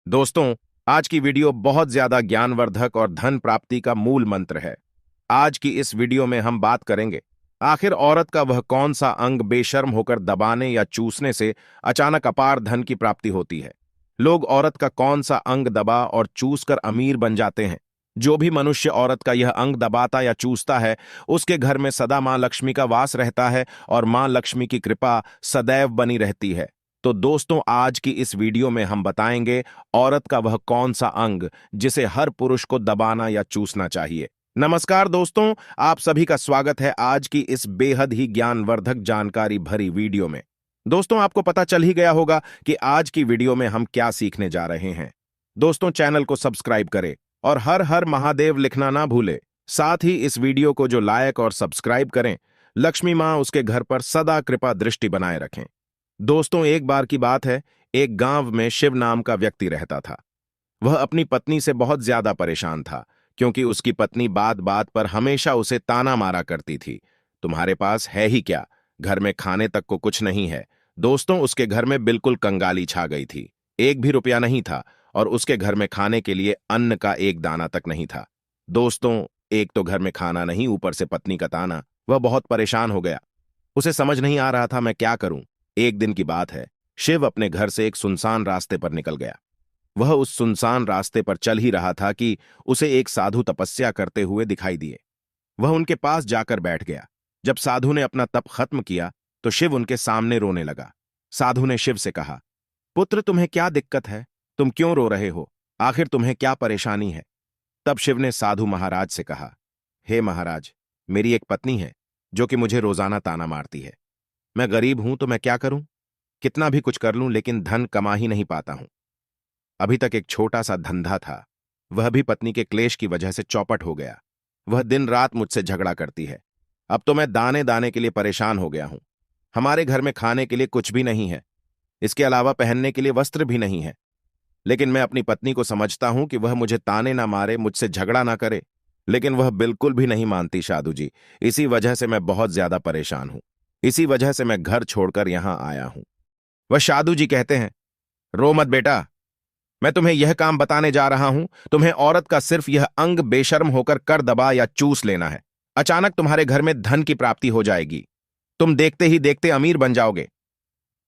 दोस्तों, आज की वीडियो बहुत ज्यादा ज्ञानवर्धक और धन प्राप्ति का मूल मंत्र है। आज की इस वीडियो में हम बात करेंगे आखिर औरत का वह कौन सा अंग बेशर्म होकर दबाने या चूसने से अचानक अपार धन की प्राप्ति होती है। लोग औरत का कौन सा अंग दबा और चूस कर अमीर बन जाते हैं। जो भी मनुष्य औरत का यह अंग दबाता या चूसता है, उसके घर में सदा मां लक्ष्मी का वास रहता है और मां लक्ष्मी की कृपा सदैव बनी रहती है। तो दोस्तों, आज की इस वीडियो में हम बताएंगे औरत का वह कौन सा अंग जिसे हर पुरुष को दबाना या चूसना चाहिए। नमस्कार दोस्तों, आप सभी का स्वागत है आज की इस बेहद ही ज्ञानवर्धक जानकारी भरी वीडियो में। दोस्तों, आपको पता चल ही गया होगा कि आज की वीडियो में हम क्या सीखने जा रहे हैं। दोस्तों, चैनल को सब्सक्राइब करें और हर हर महादेव लिखना ना भूले। साथ ही इस वीडियो को जो लाइक और सब्सक्राइब करें, लक्ष्मी मां उसके घर पर सदा कृपा दृष्टि बनाए रखें। दोस्तों, एक बार की बात है, एक गांव में शिव नाम का व्यक्ति रहता था। वह अपनी पत्नी से बहुत ज्यादा परेशान था, क्योंकि उसकी पत्नी बात बात पर हमेशा उसे ताना मारा करती थी। तुम्हारे पास है ही क्या, घर में खाने तक को कुछ नहीं है। दोस्तों, उसके घर में बिल्कुल कंगाली छा गई थी। एक भी रुपया नहीं था और उसके घर में खाने के लिए अन्न का एक दाना तक नहीं था। दोस्तों, एक तो घर में खाना नहीं, ऊपर से पत्नी का ताना। वह बहुत परेशान हो गया। उसे समझ नहीं आ रहा था मैं क्या करूं। एक दिन की बात है, शिव अपने घर से एक सुनसान रास्ते पर निकल गया। वह उस सुनसान रास्ते पर चल ही रहा था कि उसे एक साधु तपस्या करते हुए दिखाई दिए। वह उनके पास जाकर बैठ गया। जब साधु ने अपना तप खत्म किया तो शिव उनके सामने रोने लगा। साधु ने शिव से कहा, पुत्र, तुम्हें क्या दिक्कत है? तुम क्यों रो रहे हो? आखिर तुम्हें क्या परेशानी है? तब शिव ने साधु महाराज से कहा, हे महाराज, मेरी एक पत्नी है जो कि मुझे रोजाना ताना मारती है। मैं गरीब हूं तो मैं क्या करूं? कितना भी कुछ कर लूं लेकिन धन कमा ही नहीं पाता हूं। अभी तक एक छोटा सा धंधा था, वह भी पत्नी के क्लेश की वजह से चौपट हो गया। वह दिन रात मुझसे झगड़ा करती है। अब तो मैं दाने दाने के लिए परेशान हो गया हूं। हमारे घर में खाने के लिए कुछ भी नहीं है, इसके अलावा पहनने के लिए वस्त्र भी नहीं है। लेकिन मैं अपनी पत्नी को समझता हूं कि वह मुझे ताने ना मारे, मुझसे झगड़ा ना करे, लेकिन वह बिल्कुल भी नहीं मानती साधु जी। इसी वजह से मैं बहुत ज्यादा परेशान हूं। इसी वजह से मैं घर छोड़कर यहां आया हूं। वह साधु जी कहते हैं, रो मत बेटा, मैं तुम्हें यह काम बताने जा रहा हूं। तुम्हें औरत का सिर्फ यह अंग बेशर्म होकर कर दबा या चूस लेना है। अचानक तुम्हारे घर में धन की प्राप्ति हो जाएगी। तुम देखते ही देखते अमीर बन जाओगे।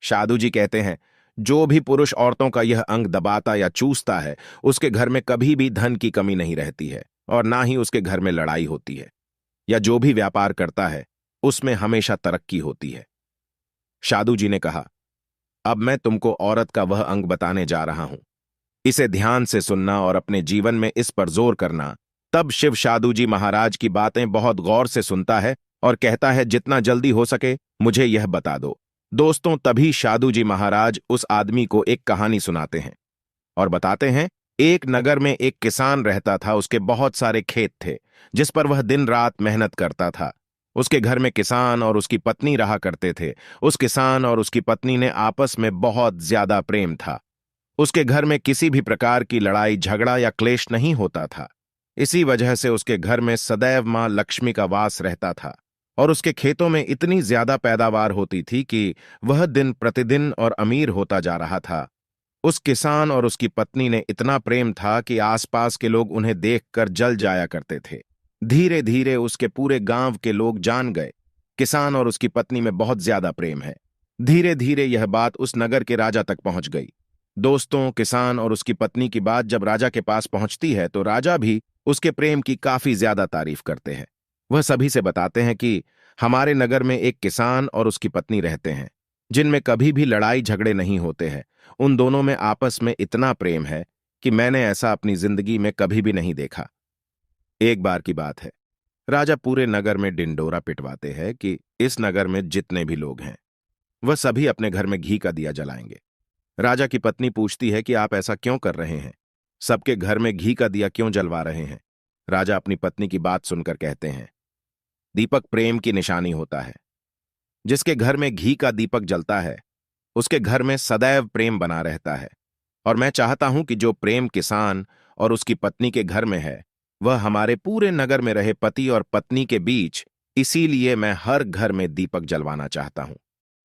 साधु जी कहते हैं, जो भी पुरुष औरतों का यह अंग दबाता या चूसता है, उसके घर में कभी भी धन की कमी नहीं रहती है और ना ही उसके घर में लड़ाई होती है, या जो भी व्यापार करता है उसमें हमेशा तरक्की होती है। साधु जी ने कहा, अब मैं तुमको औरत का वह अंग बताने जा रहा हूं। इसे ध्यान से सुनना और अपने जीवन में इस पर जोर करना। तब शिव साधु जी महाराज की बातें बहुत गौर से सुनता है और कहता है, जितना जल्दी हो सके मुझे यह बता दो। दोस्तों, तभी साधु जी महाराज उस आदमी को एक कहानी सुनाते हैं और बताते हैं, एक नगर में एक किसान रहता था। उसके बहुत सारे खेत थे जिस पर वह दिन रात मेहनत करता था। उसके घर में किसान और उसकी पत्नी रहा करते थे। उस किसान और उसकी पत्नी ने आपस में बहुत ज्यादा प्रेम था। उसके घर में किसी भी प्रकार की लड़ाई झगड़ा या क्लेश नहीं होता था। इसी वजह से उसके घर में सदैव मां लक्ष्मी का वास रहता था और उसके खेतों में इतनी ज्यादा पैदावार होती थी कि वह दिन प्रतिदिन और अमीर होता जा रहा था। उस किसान और उसकी पत्नी ने इतना प्रेम था कि आसपास के लोग उन्हें देखकर जल जाया करते थे। धीरे धीरे उसके पूरे गांव के लोग जान गए, किसान और उसकी पत्नी में बहुत ज्यादा प्रेम है। धीरे धीरे यह बात उस नगर के राजा तक पहुंच गई। दोस्तों, किसान और उसकी पत्नी की बात जब राजा के पास पहुंचती है तो राजा भी उसके प्रेम की काफी ज्यादा तारीफ करते हैं। वह सभी से बताते हैं कि हमारे नगर में एक किसान और उसकी पत्नी रहते हैं, जिनमें कभी भी लड़ाई झगड़े नहीं होते हैं। उन दोनों में आपस में इतना प्रेम है कि मैंने ऐसा अपनी जिंदगी में कभी भी नहीं देखा। एक बार की बात है, राजा पूरे नगर में डिंडोरा पिटवाते हैं कि इस नगर में जितने भी लोग हैं वह सभी अपने घर में घी का दिया जलाएंगे। राजा की पत्नी पूछती है कि आप ऐसा क्यों कर रहे हैं? सबके घर में घी का दिया क्यों जलवा रहे हैं? राजा अपनी पत्नी की बात सुनकर कहते हैं, दीपक प्रेम की निशानी होता है। जिसके घर में घी का दीपक जलता है उसके घर में सदैव प्रेम बना रहता है, और मैं चाहता हूं कि जो प्रेम किसान और उसकी पत्नी के घर में है वह हमारे पूरे नगर में रहे, पति और पत्नी के बीच। इसीलिए मैं हर घर में दीपक जलवाना चाहता हूं।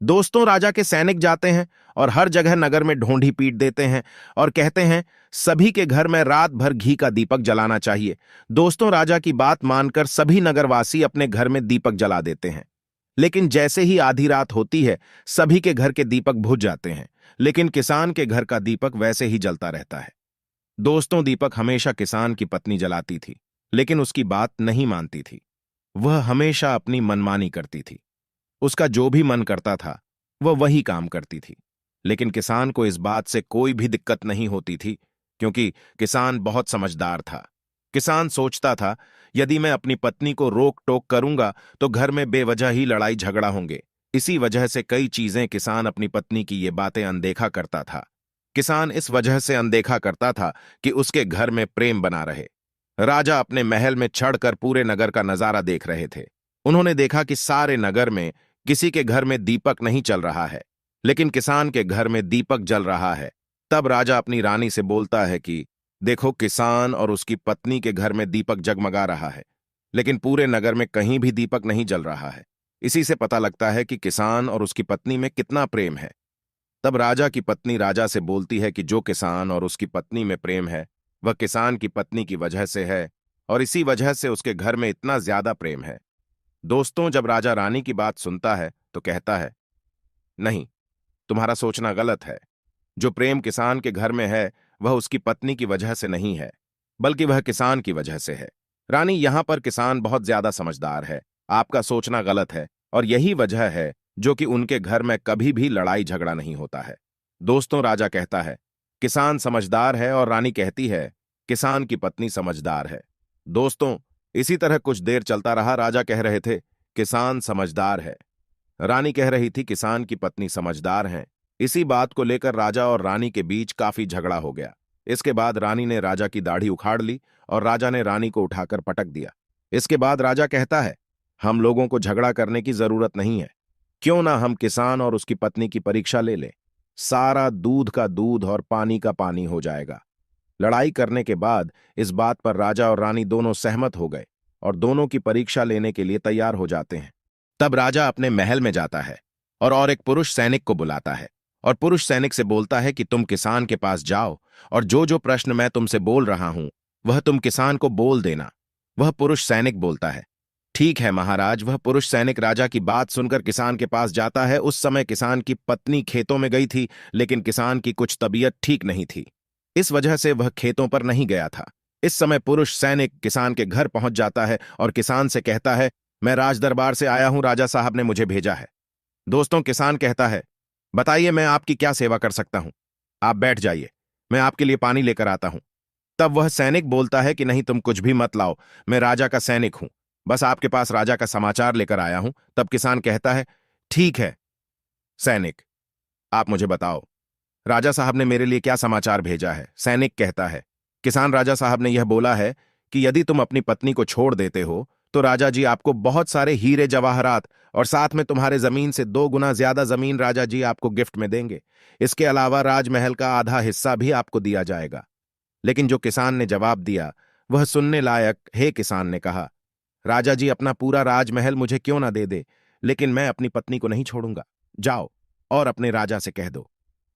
दोस्तों, राजा के सैनिक जाते हैं और हर जगह नगर में ढोंढी पीट देते हैं और कहते हैं सभी के घर में रात भर घी का दीपक जलाना चाहिए। दोस्तों, राजा की बात मानकर सभी नगरवासी अपने घर में दीपक जला देते हैं। लेकिन जैसे ही आधी रात होती है, सभी के घर के दीपक बुझ जाते हैं, लेकिन किसान के घर का दीपक वैसे ही जलता रहता है। दोस्तों, दीपक हमेशा किसान की पत्नी जलाती थी, लेकिन उसकी बात नहीं मानती थी। वह हमेशा अपनी मनमानी करती थी। उसका जो भी मन करता था वह वही काम करती थी। लेकिन किसान को इस बात से कोई भी दिक्कत नहीं होती थी, क्योंकि किसान बहुत समझदार था। किसान सोचता था, यदि मैं अपनी पत्नी को रोक टोक करूंगा तो घर में बेवजह ही लड़ाई झगड़ा होंगे। इसी वजह से कई चीजें किसान अपनी पत्नी की ये बातें अनदेखा करता था। किसान इस वजह से अनदेखा करता था कि उसके घर में प्रेम बना रहे। राजा अपने महल में चढ़कर पूरे नगर का नजारा देख रहे थे। उन्होंने देखा कि सारे नगर में किसी के घर में दीपक नहीं चल रहा है, लेकिन किसान के घर में दीपक जल रहा है। तब राजा अपनी रानी से बोलता है कि देखो, किसान और उसकी पत्नी के घर में दीपक जगमगा रहा है, लेकिन पूरे नगर में कहीं भी दीपक नहीं जल रहा है। इसी से पता लगता है कि किसान और उसकी पत्नी में कितना प्रेम है। तब राजा की पत्नी राजा से बोलती है कि जो किसान और उसकी पत्नी में प्रेम है वह किसान की पत्नी की वजह से है, और इसी वजह से उसके घर में इतना ज्यादा प्रेम है। दोस्तों, जब राजा रानी की बात सुनता है तो कहता है, नहीं, तुम्हारा सोचना गलत है। जो प्रेम किसान के घर में है वह उसकी पत्नी की वजह से नहीं है, बल्कि वह किसान की वजह से है। रानी, यहां पर किसान बहुत ज्यादा समझदार है। आपका सोचना गलत है, और यही वजह है जो कि उनके घर में कभी भी लड़ाई झगड़ा नहीं होता है। दोस्तों, राजा कहता है किसान समझदार है, और रानी कहती है किसान की पत्नी समझदार है। दोस्तों, इसी तरह कुछ देर चलता रहा। राजा कह रहे थे किसान समझदार है, रानी कह रही थी किसान की पत्नी समझदार है। इसी बात को लेकर राजा और रानी के बीच काफी झगड़ा हो गया। इसके बाद रानी ने राजा की दाढ़ी उखाड़ ली और राजा ने रानी को उठाकर पटक दिया। इसके बाद राजा कहता है, हम लोगों को झगड़ा करने की जरूरत नहीं है। क्यों ना हम किसान और उसकी पत्नी की परीक्षा ले लें। सारा दूध का दूध और पानी का पानी हो जाएगा। लड़ाई करने के बाद इस बात पर राजा और रानी दोनों सहमत हो गए और दोनों की परीक्षा लेने के लिए तैयार हो जाते हैं। तब राजा अपने महल में जाता है और एक पुरुष सैनिक को बुलाता है और पुरुष सैनिक से बोलता है कि तुम किसान के पास जाओ और जो जो प्रश्न मैं तुमसे बोल रहा हूं वह तुम किसान को बोल देना। वह पुरुष सैनिक बोलता है, ठीक है महाराज। वह पुरुष सैनिक राजा की बात सुनकर किसान के पास जाता है। उस समय किसान की पत्नी खेतों में गई थी, लेकिन किसान की कुछ तबीयत ठीक नहीं थी, इस वजह से वह खेतों पर नहीं गया था। इस समय पुरुष सैनिक किसान के घर पहुंच जाता है और किसान से कहता है, मैं राज दरबार से आया हूं, राजा साहब ने मुझे भेजा है। दोस्तों, किसान कहता है, बताइए मैं आपकी क्या सेवा कर सकता हूं। आप बैठ जाइए, मैं आपके लिए पानी लेकर आता हूं। तब वह सैनिक बोलता है कि नहीं, तुम कुछ भी मत लाओ, मैं राजा का सैनिक हूं, बस आपके पास राजा का समाचार लेकर आया हूं। तब किसान कहता है, ठीक है सैनिक, आप मुझे बताओ, राजा साहब ने मेरे लिए क्या समाचार भेजा है। सैनिक कहता है, किसान, राजा साहब ने यह बोला है कि यदि तुम अपनी पत्नी को छोड़ देते हो तो राजा जी आपको बहुत सारे हीरे जवाहरात और साथ में तुम्हारे जमीन से 2 गुना ज्यादा जमीन राजा जी आपको गिफ्ट में देंगे। इसके अलावा राजमहल का आधा हिस्सा भी आपको दिया जाएगा। लेकिन जो किसान ने जवाब दिया वह सुनने लायक। हे किसान ने कहा, राजा जी अपना पूरा राजमहल मुझे क्यों ना दे दे, लेकिन मैं अपनी पत्नी को नहीं छोड़ूंगा। जाओ और अपने राजा से कह दो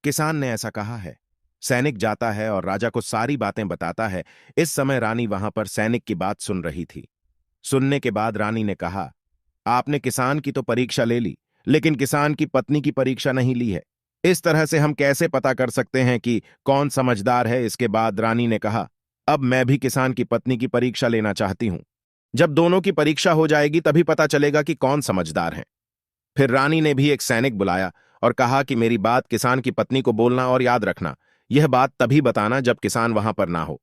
किसान ने ऐसा कहा है। सैनिक जाता है और राजा को सारी बातें बताता है। इस समय रानी वहां पर सैनिक की बात सुन रही थी। सुनने के बाद रानी ने कहा, आपने किसान की तो परीक्षा ले ली, लेकिन किसान की पत्नी की परीक्षा नहीं ली है। इस तरह से हम कैसे पता कर सकते हैं कि कौन समझदार है। इसके बाद रानी ने कहा, अब मैं भी किसान की पत्नी की परीक्षा लेना चाहती हूं। जब दोनों की परीक्षा हो जाएगी तभी पता चलेगा कि कौन समझदार है। फिर रानी ने भी एक सैनिक बुलाया और कहा कि मेरी बात किसान की पत्नी को बोलना और याद रखना, यह बात तभी बताना जब किसान वहां पर ना हो।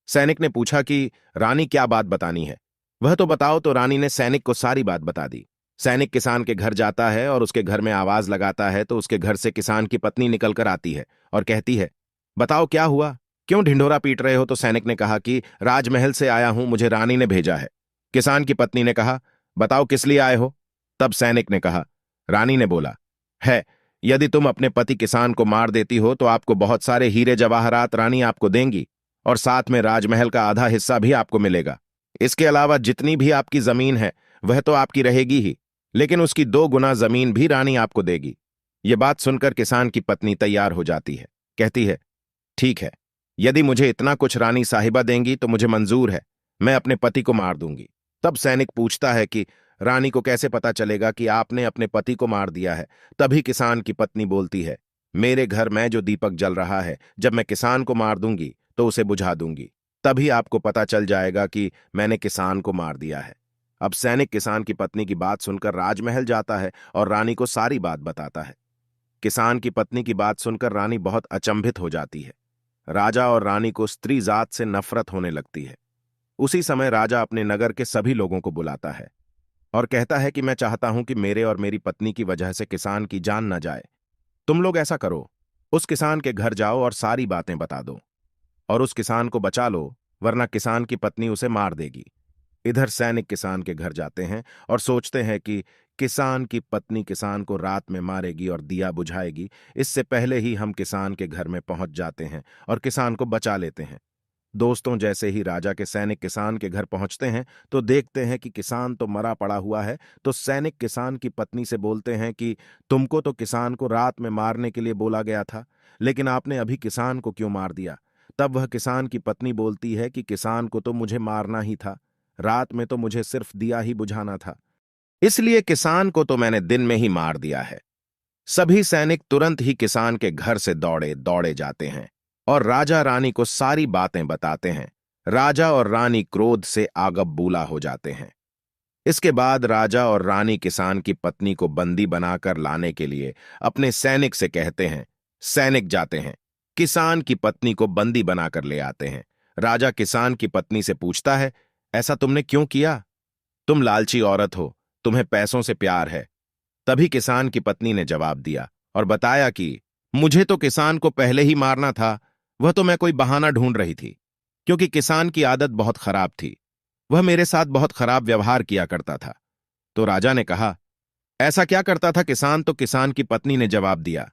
सैनिक ने पूछा कि रानी क्या बात बतानी है, वह तो बताओ। तो रानी ने सैनिक को सारी बात बता दी। सैनिक किसान के घर जाता है और उसके घर में आवाज लगाता है तो उसके घर से किसान की पत्नी निकलकर आती है और कहती है, बताओ क्या हुआ, क्यों ढिंढोरा पीट रहे हो। तो सैनिक ने कहा कि राजमहल से आया हूं, मुझे रानी ने भेजा है। किसान की पत्नी ने कहा, बताओ किस लिए आए हो। तब सैनिक ने कहा, रानी ने बोला है, यदि तुम अपने पति किसान को मार देती हो तो आपको बहुत सारे हीरे जवाहरात रानी आपको देंगी और साथ में राजमहल का आधा हिस्सा भी आपको मिलेगा। इसके अलावा जितनी भी आपकी जमीन है वह तो आपकी रहेगी ही, लेकिन उसकी 2 गुना जमीन भी रानी आपको देगी। ये बात सुनकर किसान की पत्नी तैयार हो जाती है। कहती है, ठीक है, यदि मुझे इतना कुछ रानी साहिबा देंगी तो मुझे मंजूर है, मैं अपने पति को मार दूंगी। तब सैनिक पूछता है कि रानी को कैसे पता चलेगा कि आपने अपने पति को मार दिया है। तभी किसान की पत्नी बोलती है, मेरे घर में जो दीपक जल रहा है, जब मैं किसान को मार दूंगी तो उसे बुझा दूंगी, तभी आपको पता चल जाएगा कि मैंने किसान को मार दिया है। अब सैनिक किसान की पत्नी की बात सुनकर राजमहल जाता है और रानी को सारी बात बताता है। किसान की पत्नी की बात सुनकर रानी बहुत अचंभित हो जाती है। राजा और रानी को स्त्री जात से नफरत होने लगती है। उसी समय राजा अपने नगर के सभी लोगों को बुलाता है और कहता है कि मैं चाहता हूं कि मेरे और मेरी पत्नी की वजह से किसान की जान न जाए। तुम लोग ऐसा करो, उस किसान के घर जाओ और सारी बातें बता दो और उस किसान को बचा लो, वरना किसान की पत्नी उसे मार देगी। इधर सैनिक किसान के घर जाते हैं और सोचते हैं कि किसान की पत्नी किसान को रात में मारेगी और दिया बुझाएगी। इससे पहले ही हम किसान के घर में पहुंच जाते हैं और किसान को बचा लेते हैं। दोस्तों, जैसे ही राजा के सैनिक किसान के घर पहुंचते हैं तो देखते हैं कि किसान तो मरा पड़ा हुआ है। तो सैनिक किसान की पत्नी से बोलते हैं कि तुमको तो किसान को रात में मारने के लिए बोला गया था, लेकिन आपने अभी किसान को क्यों मार दिया? तब वह किसान की पत्नी बोलती है कि किसान को तो मुझे मारना ही था, रात में तो मुझे सिर्फ दिया ही बुझाना था, इसलिए किसान को तो मैंने दिन में ही मार दिया है। सभी सैनिक तुरंत ही किसान के घर से दौड़े दौड़े जाते हैं और राजा रानी को सारी बातें बताते हैं। राजा और रानी क्रोध से आगबबूला हो जाते हैं। इसके बाद राजा और रानी किसान की पत्नी को बंदी बनाकर लाने के लिए अपने सैनिक से कहते हैं। सैनिक जाते हैं, किसान की पत्नी को बंदी बनाकर ले आते हैं। राजा किसान की पत्नी से पूछता है, ऐसा तुमने क्यों किया? तुम लालची औरत हो, तुम्हें पैसों से प्यार है। तभी किसान की पत्नी ने जवाब दिया और बताया कि मुझे तो किसान को पहले ही मारना था, वह तो मैं कोई बहाना ढूंढ रही थी, क्योंकि किसान की आदत बहुत खराब थी, वह मेरे साथ बहुत खराब व्यवहार किया करता था। तो राजा ने कहा, ऐसा क्या करता था किसान? तो किसान की पत्नी ने जवाब दिया,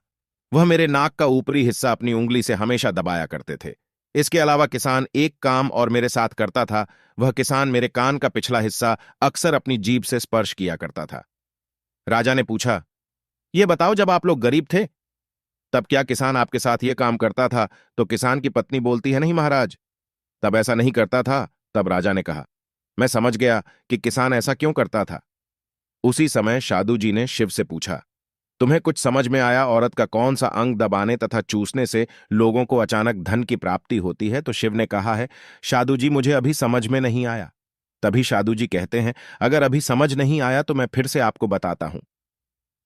वह मेरे नाक का ऊपरी हिस्सा अपनी उंगली से हमेशा दबाया करते थे। इसके अलावा किसान एक काम और मेरे साथ करता था, वह किसान मेरे कान का पिछला हिस्सा अक्सर अपनी जीभ से स्पर्श किया करता था। राजा ने पूछा, ये बताओ, जब आप लोग गरीब थे तब क्या किसान आपके साथ ये काम करता था? तो किसान की पत्नी बोलती है, नहीं महाराज, तब ऐसा नहीं करता था। तब राजा ने कहा, मैं समझ गया कि किसान ऐसा क्यों करता था। उसी समय साधु जी ने शिव से पूछा, तुम्हें कुछ समझ में आया औरत का कौन सा अंग दबाने तथा चूसने से लोगों को अचानक धन की प्राप्ति होती है? तो शिव ने कहा है, साधु जी, मुझे अभी समझ में नहीं आया। तभी साधु जी कहते हैं, अगर अभी समझ नहीं आया तो मैं फिर से आपको बताता हूं।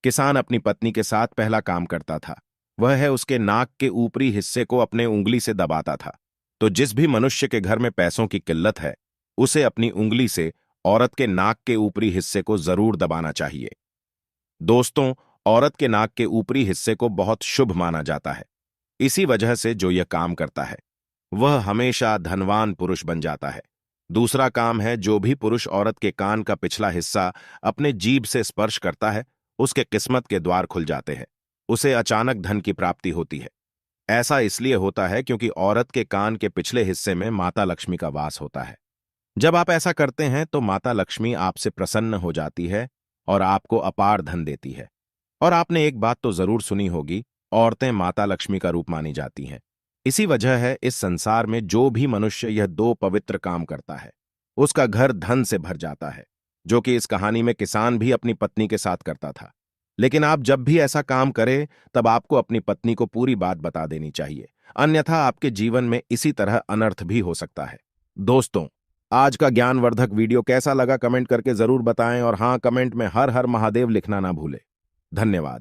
किसान अपनी पत्नी के साथ पहला काम करता था, वह है उसके नाक के ऊपरी हिस्से को अपने उंगली से दबाता था। तो जिस भी मनुष्य के घर में पैसों की किल्लत है, उसे अपनी उंगली से औरत के नाक के ऊपरी हिस्से को जरूर दबाना चाहिए। दोस्तों, औरत के नाक के ऊपरी हिस्से को बहुत शुभ माना जाता है। इसी वजह से जो यह काम करता है वह हमेशा धनवान पुरुष बन जाता है। दूसरा काम है, जो भी पुरुष औरत के कान का पिछला हिस्सा अपने जीभ से स्पर्श करता है, उसके किस्मत के द्वार खुल जाते हैं, उसे अचानक धन की प्राप्ति होती है। ऐसा इसलिए होता है क्योंकि औरत के कान के पिछले हिस्से में माता लक्ष्मी का वास होता है। जब आप ऐसा करते हैं तो माता लक्ष्मी आपसे प्रसन्न हो जाती है और आपको अपार धन देती है। और आपने एक बात तो जरूर सुनी होगी, औरतें माता लक्ष्मी का रूप मानी जाती हैं। इसी वजह है इस संसार में जो भी मनुष्य यह दो पवित्र काम करता है, उसका घर धन से भर जाता है, जो कि इस कहानी में किसान भी अपनी पत्नी के साथ करता था। लेकिन आप जब भी ऐसा काम करें तब आपको अपनी पत्नी को पूरी बात बता देनी चाहिए, अन्यथा आपके जीवन में इसी तरह अनर्थ भी हो सकता है। दोस्तों, आज का ज्ञानवर्धक वीडियो कैसा लगा कमेंट करके जरूर बताएं और हां, कमेंट में हर हर महादेव लिखना ना भूलें। धन्यवाद।